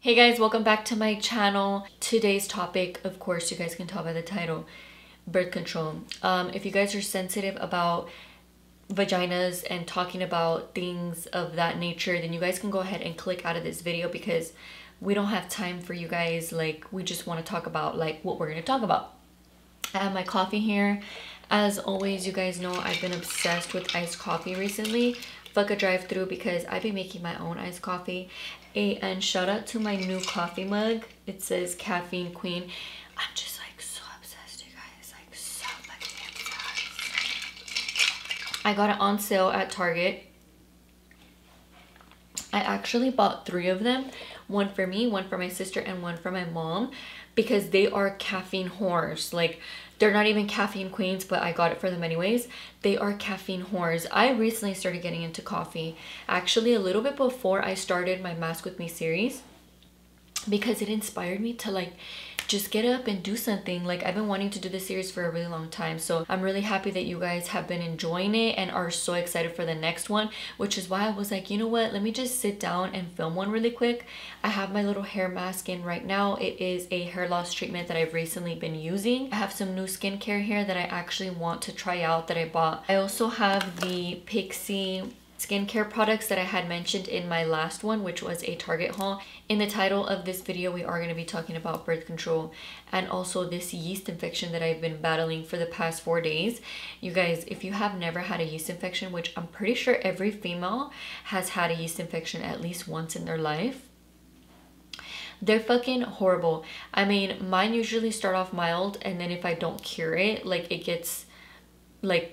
Hey guys, welcome back to my channel. Today's topic, of course, you guys can tell by the title, birth control. If you guys are sensitive about vaginas and talking about things of that nature, then you guys can go ahead and click out of this video because we don't have time for you guys. Like, we just want to talk about like what we're going to talk about. I have my coffee here. As always, you guys know I've been obsessed with iced coffee recently. Fuck a drive-through because I've been making my own iced coffee. And shout out to my new coffee mug. It says Caffeine Queen. I'm just like so obsessed, you guys. Like so fucking obsessed. I got it on sale at Target. I actually bought 3 of them. One for me, one for my sister, and one for my mom. Because they are caffeine whores. Like, they're not even caffeine queens, but I got it for them anyways. They are caffeine whores. I recently started getting into coffee. Actually, a little bit before I started my Mask With Me series. Because it inspired me to like just get up and do something. Like, I've been wanting to do this series for a really long time, so I'm really happy that you guys have been enjoying it and are so excited for the next one, which is why I was like, you know what, let me just sit down and film one really quick. I have my little hair mask in right now. It is a hair loss treatment that I've recently been using. I have some new skincare here that I actually want to try out that I bought. I also have the Pixi skincare products that I had mentioned in my last one, which was a Target haul. In the title of this video, we are going to be talking about birth control and also this yeast infection that I've been battling for the past 4 days. You guys, if you have never had a yeast infection, which I'm pretty sure every female has had a yeast infection at least once in their life, they're fucking horrible. I mean, mine usually start off mild, and then if I don't cure it, like, it gets like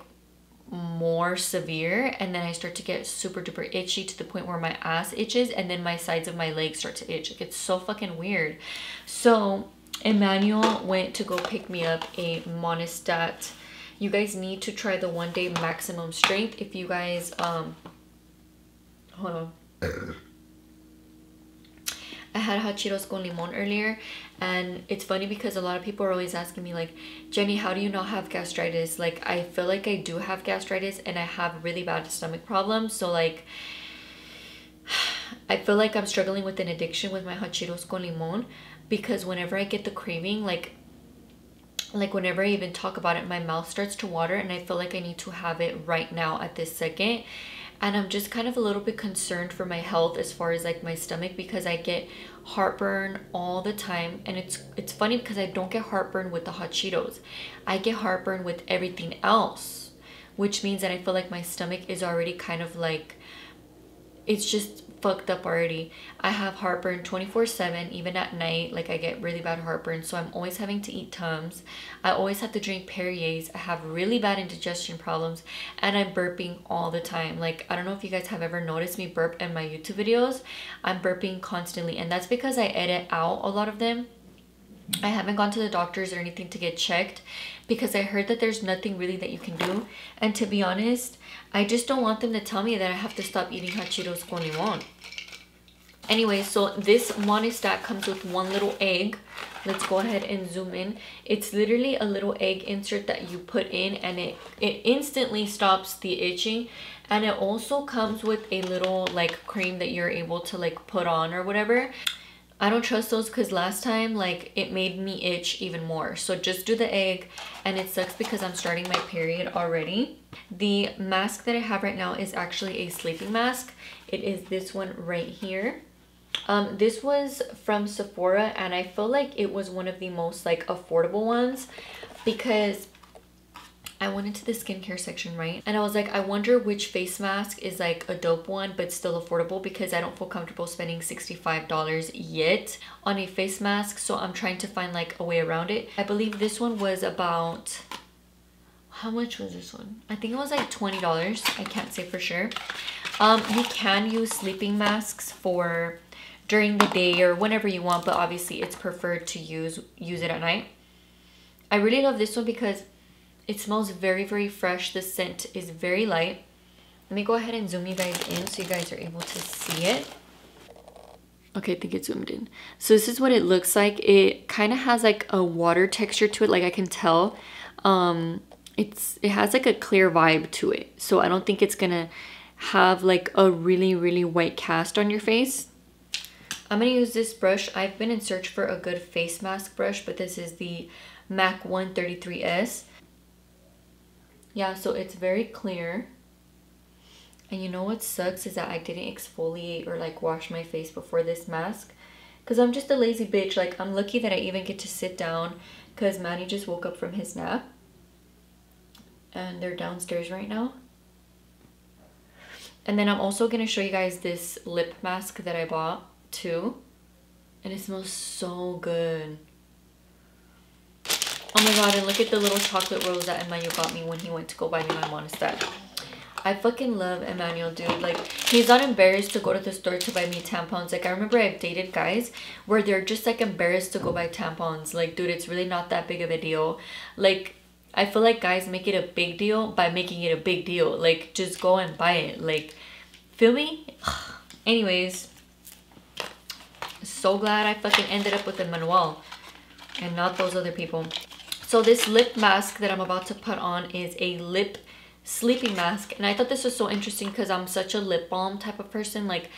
more severe, and then I start to get super duper itchy to the point where my ass itches, and then my sides of my legs start to itch. Like, it's so fucking weird. So Emmanuel went to go pick me up a Monistat. You guys need to try the 1-day maximum strength. If you guys hold on, I had hot Cheetos con limon earlier, and it's funny because a lot of people are always asking me like, Jenny, how do you not have gastritis? Like, I feel like I do have gastritis, and I have really bad stomach problems. So like, I feel like I'm struggling with an addiction with my hot Cheetos con limon, because whenever I get the craving, like whenever I even talk about it, my mouth starts to water, and I feel like I need to have it right now at this second. And I'm just kind of a little bit concerned for my health as far as like my stomach, because I get heartburn all the time. And it's funny because I don't get heartburn with the hot Cheetos. I get heartburn with everything else, which means that I feel like my stomach is already kind of like, it's just fucked up already. I have heartburn 24/7, even at night. Like, I get really bad heartburn, so I'm always having to eat Tums. I always have to drink Perrier's. I have really bad indigestion problems, and I'm burping all the time. Like, I don't know if you guys have ever noticed me burp in my YouTube videos. I'm burping constantly, and that's because I edit out a lot of them. I haven't gone to the doctors or anything to get checked because I heard that there's nothing really that you can do. And to be honest, I just don't want them to tell me that I have to stop eating hot Cheetos con limon. Anyway, so this Monistat comes with 1 little egg. Let's go ahead and zoom in. It's literally a little egg insert that you put in, and it instantly stops the itching. And it also comes with a little like cream that you're able to like put on or whatever. I don't trust those because last time, like, it made me itch even more. So just do the egg, and it sucks because I'm starting my period already. The mask that I have right now is actually a sleeping mask. It is this one right here. This was from Sephora, and I feel like it was one of the most like affordable ones because I went into the skincare section, right? And I was like, I wonder which face mask is like a dope one but still affordable, because I don't feel comfortable spending $65 yet on a face mask. So I'm trying to find like a way around it. I believe this one was about, how much was this one? I think it was like $20. I can't say for sure. You can use sleeping masks for during the day or whenever you want, but obviously it's preferred to use it at night. I really love this one because it smells very, very fresh. The scent is very light. Let me go ahead and zoom you guys in so you guys are able to see it. Okay, I think it's zoomed in. So this is what it looks like. It kind of has like a water texture to it. Like, I can tell it has like a clear vibe to it. So I don't think it's gonna have like a really, really white cast on your face. I'm gonna use this brush. I've been in search for a good face mask brush, but this is the MAC 133S. Yeah, so it's very clear. And you know what sucks is that I didn't exfoliate or like wash my face before this mask, because I'm just a lazy bitch. Like, I'm lucky that I even get to sit down because Manny just woke up from his nap and they're downstairs right now. And then I'm also gonna show you guys this lip mask that I bought too, and it smells so good. Oh my god, and look at the little chocolate rose that Emmanuel got me when he went to go buy me my Monistat. I fucking love Emmanuel, dude. Like, he's not embarrassed to go to the store to buy me tampons. Like, I remember I've dated guys where they're just like embarrassed to go buy tampons. Like, dude, it's really not that big of a deal. Like, I feel like guys make it a big deal by making it a big deal. Like, just go and buy it. Like, feel me? Anyways, so glad I fucking ended up with Emmanuel and not those other people. So this lip mask that I'm about to put on is a lip sleeping mask, and I thought this was so interesting because I'm such a lip balm type of person. Like,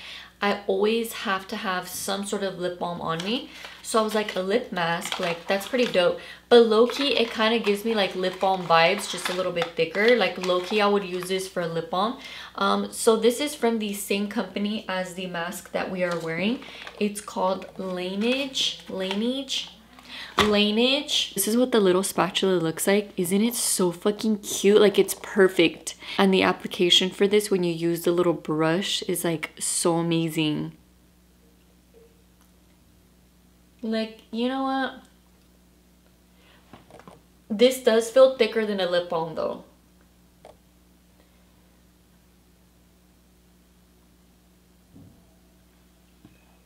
I always have to have some sort of lip balm on me, so I was like, a lip mask, like, that's pretty dope. But low-key, it kind of gives me like lip balm vibes, just a little bit thicker. Like, low-key, I would use this for a lip balm. So this is from the same company as the mask that we are wearing. It's called LANEIGE. This is what the little spatula looks like. Isn't it so fucking cute? Like, it's perfect. And the application for this when you use the little brush is like so amazing. Like, you know what? This does feel thicker than a lip balm though.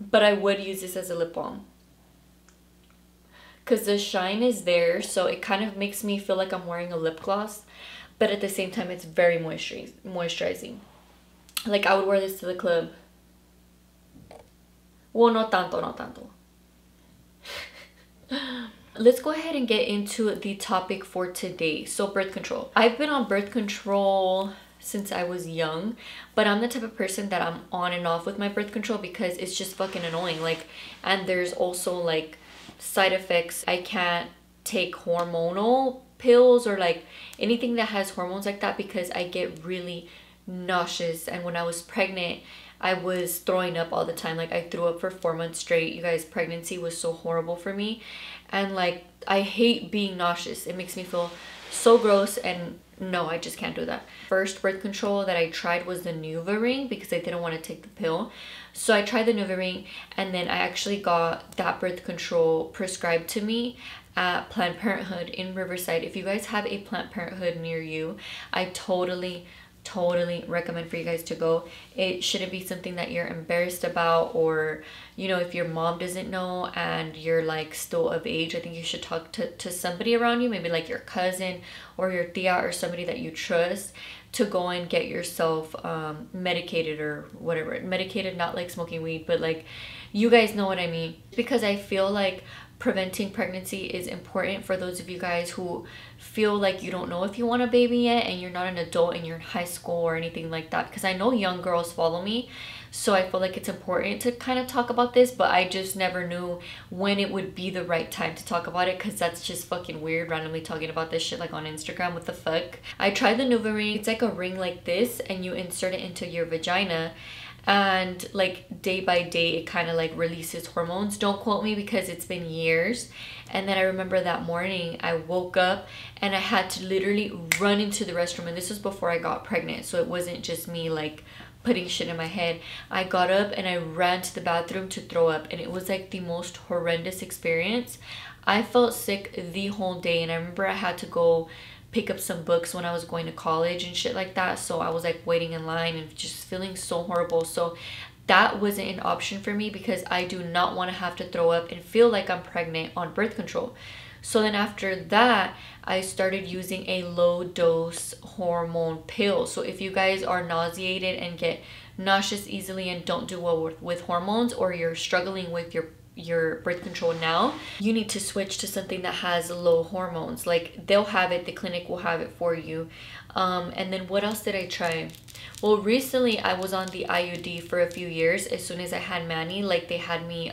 But I would use this as a lip balm, because the shine is there, so it kind of makes me feel like I'm wearing a lip gloss, but at the same time it's very moisturizing. Like, I would wear this to the club. Well, no tanto. Let's go ahead and get into the topic for today. So, birth control. I've been on birth control since I was young, but I'm the type of person that I'm on and off with my birth control because it's just fucking annoying. Like, and there's also like side effects. I can't take hormonal pills or like anything that has hormones like that because I get really nauseous. And when I was pregnant, I was throwing up all the time. Like, I threw up for 4 months straight. You guys, pregnancy was so horrible for me, and like, I hate being nauseous. It makes me feel so gross, and no, I just can't do that. First birth control that I tried was the NuvaRing because I didn't want to take the pill. So I tried the NuvaRing, and then I actually got that birth control prescribed to me at Planned Parenthood in Riverside. If you guys have a Planned Parenthood near you, I totally recommend for you guys to go. It shouldn't be something that you're embarrassed about, or, you know, if your mom doesn't know and you're like still of age, I think you should talk to somebody around you, maybe like your cousin or your tia or somebody that you trust, to go and get yourself medicated or whatever. Medicated, not like smoking weed, but like, you guys know what I mean. Because I feel like preventing pregnancy is important for those of you guys who feel like you don't know if you want a baby yet and you're not an adult and you're in high school or anything like that. Because I know young girls follow me, so I feel like it's important to kind of talk about this, but I just never knew when it would be the right time to talk about it, because that's just fucking weird randomly talking about this shit like on Instagram. What the fuck? I tried the NuvaRing. It's like a ring like this, and you insert it into your vagina, and like day by day it kind of like releases hormones. Don't quote me because it's been years. And then I remember that morning I woke up and I had to literally run into the restroom, and this was before I got pregnant, so it wasn't just me like putting shit in my head. I got up and I ran to the bathroom to throw up, and it was like the most horrendous experience. I felt sick the whole day, and I remember I had to go pick up some books when I was going to college and shit like that, so I was like waiting in line and just feeling so horrible. So that wasn't an option for me because I do not want to have to throw up and feel like I'm pregnant on birth control. So then after that, I started using a low dose hormone pill. So if you guys are nauseated and get nauseous easily and don't do well with hormones, or you're struggling with your your birth control now, you need to switch to something that has low hormones. Like they'll have it, the clinic will have it for you. And then what else did I try? Well, recently I was on the IUD for a few years. As soon as I had Manny, like they had me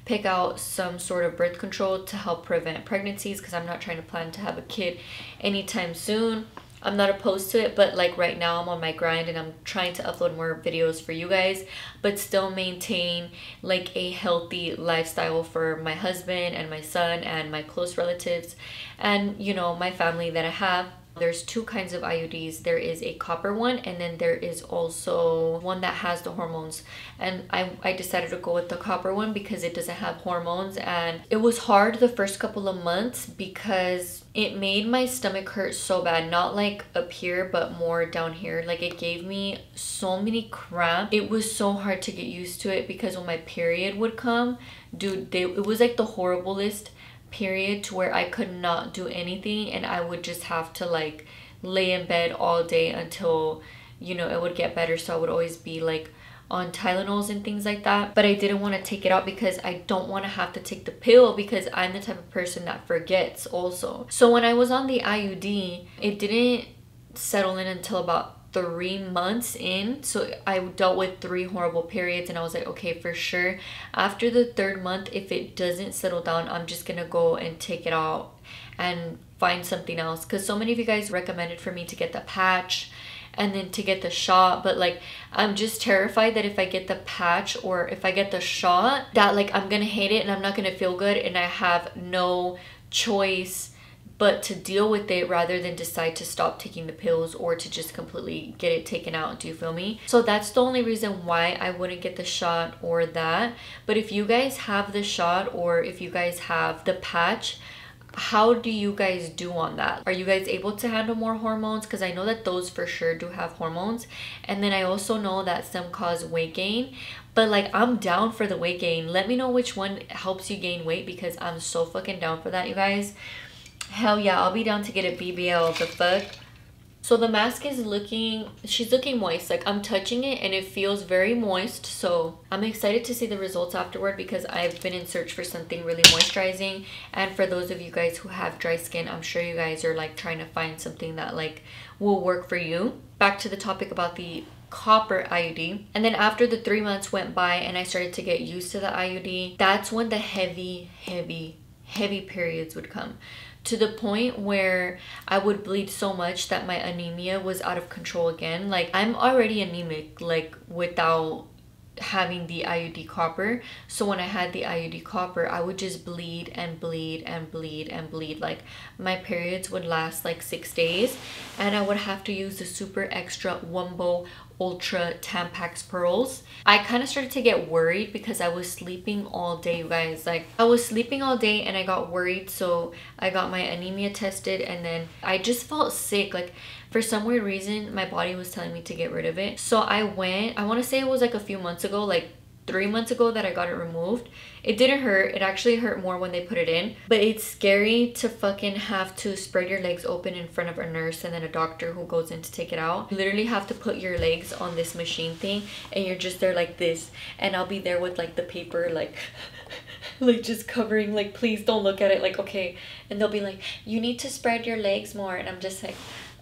pick out some sort of birth control to help prevent pregnancies, because I'm not trying to plan to have a kid anytime soon. I'm not opposed to it, but like right now I'm on my grind and I'm trying to upload more videos for you guys, but still maintain like a healthy lifestyle for my husband and my son and my close relatives and, you know, my family that I have. There's two kinds of IUDs. There is a copper one, and then there is also one that has the hormones. And I decided to go with the copper one because it doesn't have hormones. And it was hard the first couple of months because it made my stomach hurt so bad. Not like up here, but more down here. Like it gave me so many cramps. It was so hard to get used to it because when my period would come, dude, it was like the horriblest period to where I could not do anything, and I would just have to like lay in bed all day until, you know, it would get better. So I would always be like on Tylenols and things like that, but I didn't want to take it out because I don't want to have to take the pill, because I'm the type of person that forgets also. So when I was on the IUD, it didn't settle in until about 3 months in. So I dealt with 3 horrible periods, and I was like, okay, for sure after the 3rd month, if it doesn't settle down, I'm just gonna go and take it out and find something else, because so many of you guys recommended for me to get the patch and then to get the shot. But like I'm just terrified that if I get the patch or if I get the shot, that like I'm gonna hate it and I'm not gonna feel good, and I have no choice but to deal with it rather than decide to stop taking the pills or to just completely get it taken out. Do you feel me? So that's the only reason why I wouldn't get the shot or that. But if you guys have the shot or if you guys have the patch, how do you guys do on that? Are you guys able to handle more hormones? Because I know that those for sure do have hormones, and then I also know that some cause weight gain. But like I'm down for the weight gain. Let me know which one helps you gain weight, because I'm so fucking down for that, you guys. Hell yeah, I'll be down to get a BBL. The fuck. So the mask is she's looking moist. Like I'm touching it and it feels very moist. So I'm excited to see the results afterward, because I've been in search for something really moisturizing. And for those of you guys who have dry skin, I'm sure you guys are like trying to find something that like will work for you. Back to the topic about the copper IUD. And then after the 3 months went by and I started to get used to the IUD, that's when the heavy periods would come, to the point where I would bleed so much that my anemia was out of control again. Like I'm already anemic, like without having the IUD copper. So when I had the IUD copper, I would just bleed and bleed and bleed and bleed. Like my periods would last like 6 days, and I would have to use the super extra Wumbo Ultra Tampax pearls. I kind of started to get worried because I was sleeping all day, you guys. Like I was sleeping all day and I got worried, so I got my anemia tested, and then I just felt sick. Like for some weird reason my body was telling me to get rid of it. So I went, I want to say it was like a few months ago, like 3 months ago, that I got it removed. It didn't hurt. It actually hurt more when they put it in, but it's scary to fucking have to spread your legs open in front of a nurse and then a doctor who goes in to take it out. You literally have to put your legs on this machine thing and you're just there like this, and I'll be there with like the paper like like just covering, like please don't look at it, like okay. And they'll be like, you need to spread your legs more, and I'm just like,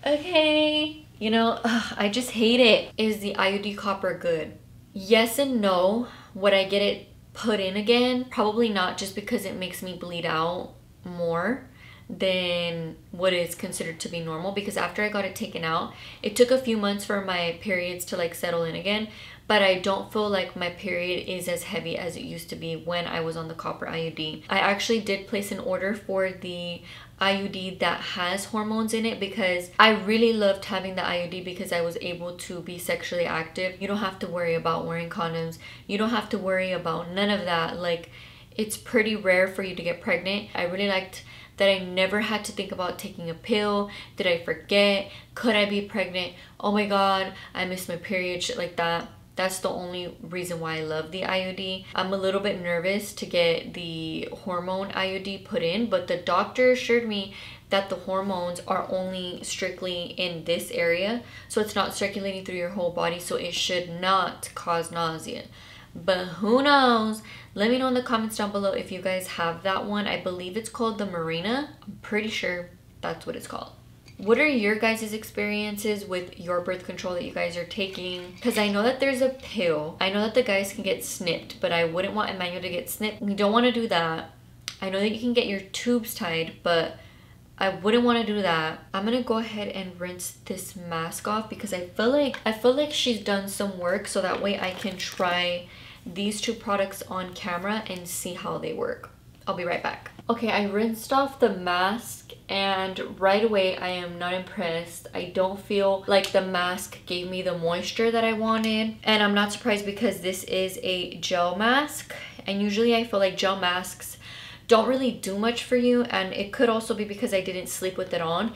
okay, you know. I just hate it. Is the IUD copper good? Yes and no. Would I get it put in again? Probably not, just because it makes me bleed out more than what is considered to be normal. Because after I got it taken out, it took a few months for my periods to like settle in again, but I don't feel like my period is as heavy as it used to be when I was on the copper IUD. I actually did place an order for the IUD that has hormones in it, because I really loved having the IUD because I was able to be sexually active. You don't have to worry about wearing condoms. You don't have to worry about none of that. Like it's pretty rare for you to get pregnant. I really liked that I never had to think about taking a pill. Did I forget? Could I be pregnant? Oh my god, I missed my period, shit like that. That's the only reason why I love the IUD. I'm a little bit nervous to get the hormone IUD put in, but the doctor assured me that the hormones are only strictly in this area, so it's not circulating through your whole body, so it should not cause nausea. but who knows. Let me know in the comments down below if you guys have that one. I believe it's called the Marina. I'm pretty sure that's what it's called. What are your guys' experiences with your birth control that you guys are taking? Because I know that there's a pill. I know that the guys can get snipped, but I wouldn't want Emmanuel to get snipped. We don't want to do that. I know that you can get your tubes tied, but I wouldn't want to do that. I'm gonna go ahead and rinse this mask off because I feel like she's done some work, so that way I can try these two products on camera and see how they work. I'll be right back. Okay, I rinsed off the mask and right away I am not impressed. I don't feel like the mask gave me the moisture that I wanted, and I'm not surprised because this is a gel mask, and usually I feel like gel masks don't really do much for you, and it could also be because I didn't sleep with it on.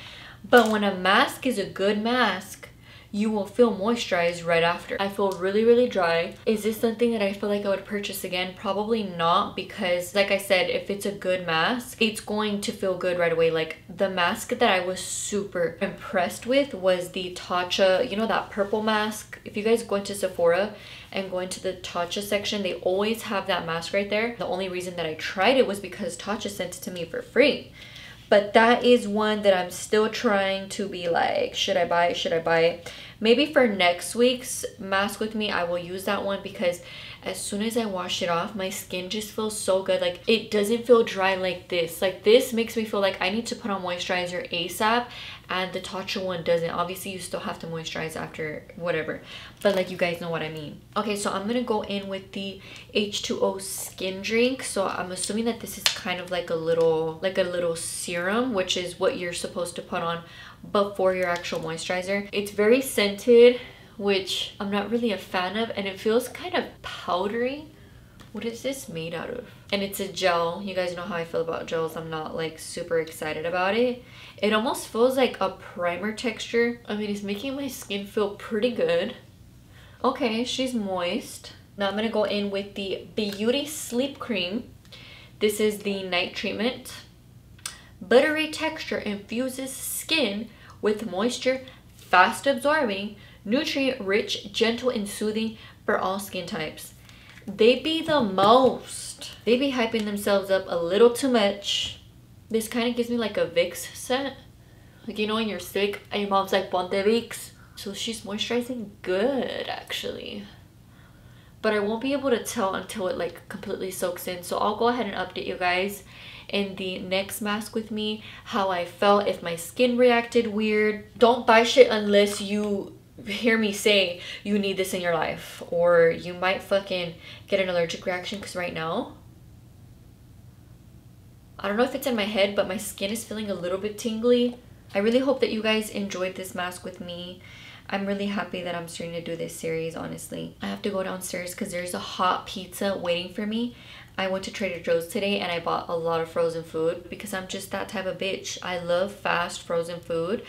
But when a mask is a good mask, you will feel moisturized right after. I feel really dry. Is this something that I feel like I would purchase again? Probably not, because like I said, if it's a good mask, it's going to feel good right away. Like the mask that I was super impressed with was the Tatcha, you know, that purple mask. If you guys go into Sephora and go into the Tatcha section, they always have that mask right there. The only reason that I tried it was because Tatcha sent it to me for free. But that is one that I'm still trying to be like, should I buy it? Should I buy it? Maybe for next week's mask with me, I will use that one, because as soon as I wash it off, my skin just feels so good. Like it doesn't feel dry like this. Like this makes me feel like I need to put on moisturizer ASAP, and the Tatcha one doesn't. Obviously you still have to moisturize after whatever, but like you guys know what I mean. Okay, so I'm gonna go in with the H2o Skin Drink. So I'm assuming that this is kind of like a little serum, which is what you're supposed to put on before your actual moisturizer. It's very scented, which I'm not really a fan of, and it feels kind of powdery. What is this made out of? And it's a gel. You guys know how I feel about gels. I'm not like super excited about it. It almost feels like a primer texture. I mean, it's making my skin feel pretty good. Okay, she's moist. Now I'm gonna go in with the Beauty Sleep Cream. This is the night treatment. Buttery texture infuses skin with moisture, fast absorbing, nutrient rich, gentle and soothing for all skin types. They be the most. They be hyping themselves up a little too much. This kind of gives me like a Vicks scent. Like, you know, when you're sick and your mom's like, ponte Vicks. So she's moisturizing good actually. But I won't be able to tell until it like completely soaks in. So I'll go ahead and update you guys in the next mask with me, how I felt, if my skin reacted weird. Don't buy shit unless you hear me say you need this in your life, or you might fucking get an allergic reaction. Because right now, I don't know if it's in my head, but my skin is feeling a little bit tingly. I really hope that you guys enjoyed this mask with me. I'm really happy that I'm starting to do this series, honestly. I have to go downstairs because there's a hot pizza waiting for me. I went to Trader Joe's today and I bought a lot of frozen food because I'm just that type of bitch. I love fast frozen food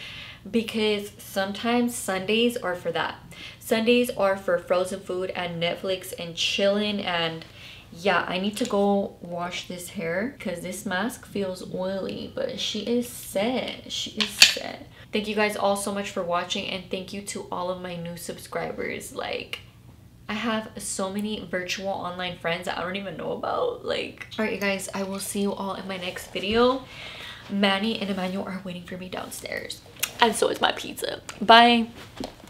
because sometimes Sundays are for that. Sundays are for frozen food and Netflix and chilling. And yeah, I need to go wash this hair because this mask feels oily, but she is set. She is set. Thank you guys all so much for watching, and thank you to all of my new subscribers. Like, I have so many virtual online friends that I don't even know about. Like, all right, you guys, I will see you all in my next video. Manny and Emmanuel are waiting for me downstairs, and so is my pizza. Bye.